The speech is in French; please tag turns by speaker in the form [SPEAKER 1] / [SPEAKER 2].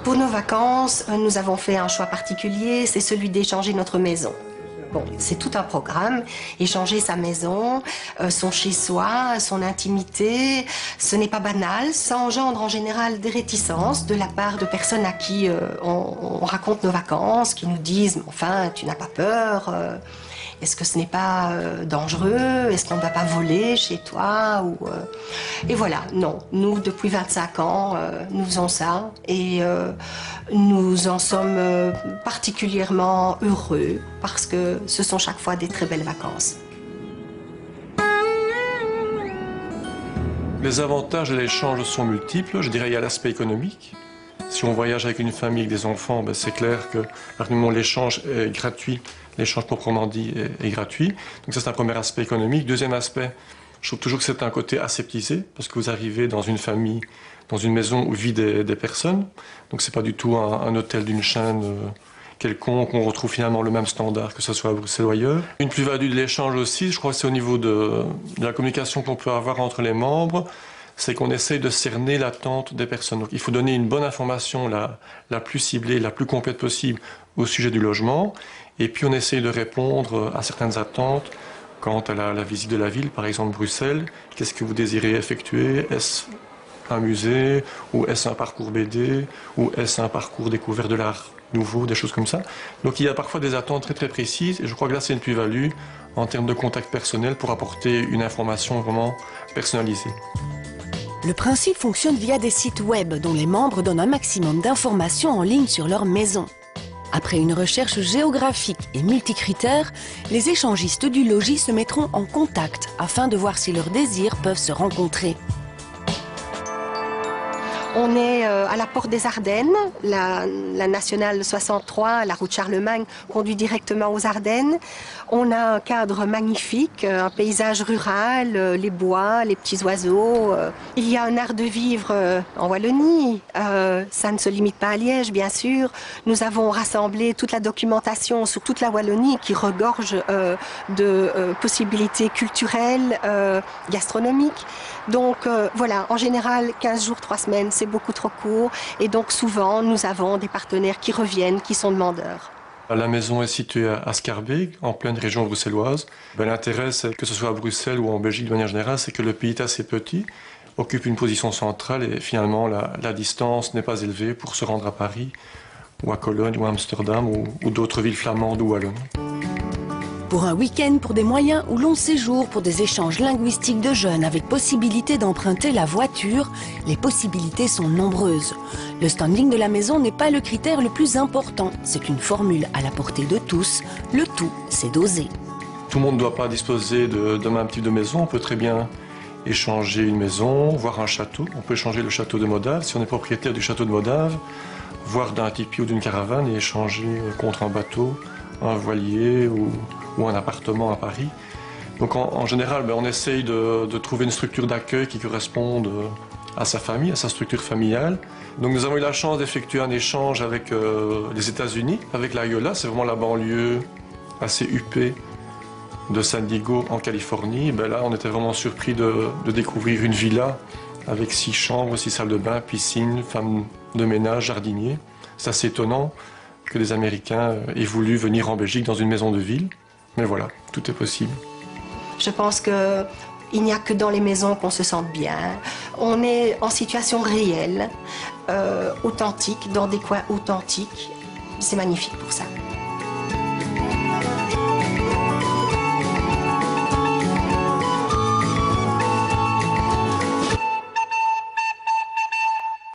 [SPEAKER 1] Pour nos vacances, nous avons fait un choix particulier, c'est celui d'échanger notre maison. Bon, c'est tout un programme, échanger sa maison, son chez-soi, son intimité, ce n'est pas banal, ça engendre en général des réticences de la part de personnes à qui on raconte nos vacances, qui nous disent « enfin, tu n'as pas peur est-ce que ce n'est pas dangereux? Est-ce qu'on ne va pas voler chez toi ?» Et voilà, non. Nous, depuis 25 ans, nous faisons ça et nous en sommes particulièrement heureux parce que ce sont chaque fois des très belles vacances.
[SPEAKER 2] Les avantages de l'échange sont multiples. Je dirais qu'il y a l'aspect économique. Si on voyage avec une famille, avec des enfants, ben c'est clair que l'échange est gratuit. L'échange proprement dit est gratuit. Donc ça, c'est un premier aspect économique. Deuxième aspect, je trouve toujours que c'est un côté aseptisé, parce que vous arrivez dans une famille, dans une maison où vivent des personnes. Donc c'est pas du tout un hôtel d'une chaîne quelconque, on retrouve finalement le même standard, que ce soit à Bruxelles ou ailleurs. Une plus-value de l'échange aussi, je crois que c'est au niveau de la communication qu'on peut avoir entre les membres, c'est qu'on essaye de cerner l'attente des personnes. Donc il faut donner une bonne information, la plus ciblée, la plus complète possible au sujet du logement. Et puis on essaye de répondre à certaines attentes quant à la visite de la ville, par exemple Bruxelles. Qu'est-ce que vous désirez effectuer? Est-ce un musée? Ou est-ce un parcours BD? Ou est-ce un parcours découvert de l'art nouveau? Des choses comme ça. Donc il y a parfois des attentes très très précises. Et je crois que là c'est une plus-value en termes de contact personnel pour apporter une information vraiment personnalisée.
[SPEAKER 3] Le principe fonctionne via des sites web dont les membres donnent un maximum d'informations en ligne sur leur maison. Après une recherche géographique et multicritères, les échangistes du logis se mettront en contact afin de voir si leurs désirs peuvent se rencontrer.
[SPEAKER 1] On est à la porte des Ardennes, la nationale 63, la route Charlemagne conduit directement aux Ardennes. On a un cadre magnifique, un paysage rural, les bois, les petits oiseaux. Il y a un art de vivre en Wallonie, ça ne se limite pas à Liège bien sûr. Nous avons rassemblé toute la documentation sur toute la Wallonie qui regorge de possibilités culturelles, gastronomiques. Donc voilà, en général 15 jours, 3 semaines, c'est beaucoup trop court et donc souvent nous avons des partenaires qui reviennent, qui sont demandeurs.
[SPEAKER 2] La maison est située à Schaerbeek, en pleine région bruxelloise. L'intérêt, c'est que ce soit à Bruxelles ou en Belgique de manière générale, c'est que le pays est assez petit, occupe une position centrale et finalement la distance n'est pas élevée pour se rendre à Paris ou à Cologne ou à Amsterdam ou d'autres villes flamandes ou wallonnes.
[SPEAKER 3] Pour un week-end, pour des moyens ou longs séjours, pour des échanges linguistiques de jeunes avec possibilité d'emprunter la voiture, les possibilités sont nombreuses. Le standing de la maison n'est pas le critère le plus important. C'est une formule à la portée de tous. Le tout, c'est d'oser.
[SPEAKER 2] Tout le monde ne doit pas disposer de même type de maison. On peut très bien échanger une maison, voire un château. On peut échanger le château de Modave. Si on est propriétaire du château de Modave, voire d'un tipi ou d'une caravane et échanger contre un bateau, un voilier ou un appartement à Paris. Donc en général, on essaye de trouver une structure d'accueil qui corresponde à sa famille, à sa structure familiale. Donc nous avons eu la chance d'effectuer un échange avec les États-Unis, avec l'Iola. C'est vraiment la banlieue assez huppée de San Diego en Californie. Là, on était vraiment surpris de découvrir une villa avec 6 chambres, 6 salles de bain, piscine, femme de ménage, jardinier. C'est assez étonnant que les Américains aient voulu venir en Belgique dans une maison de ville. Mais voilà, tout est possible.
[SPEAKER 1] Je pense qu'il n'y a que dans les maisons qu'on se sente bien. On est en situation réelle, authentique, dans des coins authentiques. C'est magnifique pour ça.